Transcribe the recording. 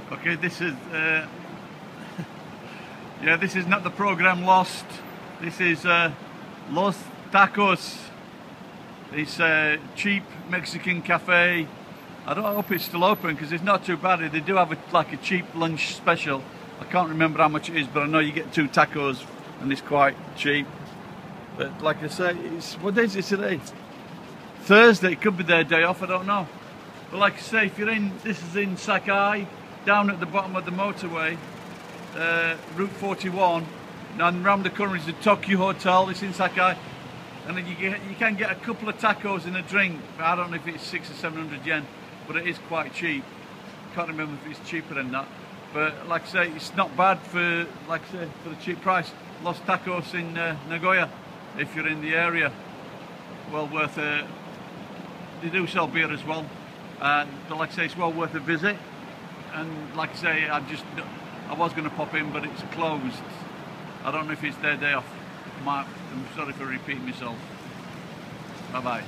Okay, this is yeah, this is not the program Lost. This is Los Tacos. It's a cheap Mexican cafe. I don't hope it's still open because it's not too bad. They do have like a cheap lunch special. I can't remember how much it is, but I know you get 2 tacos and it's quite cheap. But like I say, it's, what day is it today? Thursday. It could be their day off, I don't know. But like I say, if you're in, this is in Sakai, down at the bottom of the motorway, Route 41, and round the corner is the Tokyo Hotel. It's in Sakai, and then you can get a couple of tacos and a drink. I don't know if it's 600 or 700 yen, but it is quite cheap. Can't remember if it's cheaper than that. But like I say, it's not bad for, like I say, for the cheap price. Los Tacos in Nagoya, if you're in the area, well worth it. They do sell beer as well, but like I say, it's well worth a visit. And like I say, I was going to pop in, but it's closed. I don't know if it's their day off. I'm sorry for repeating myself. Bye bye.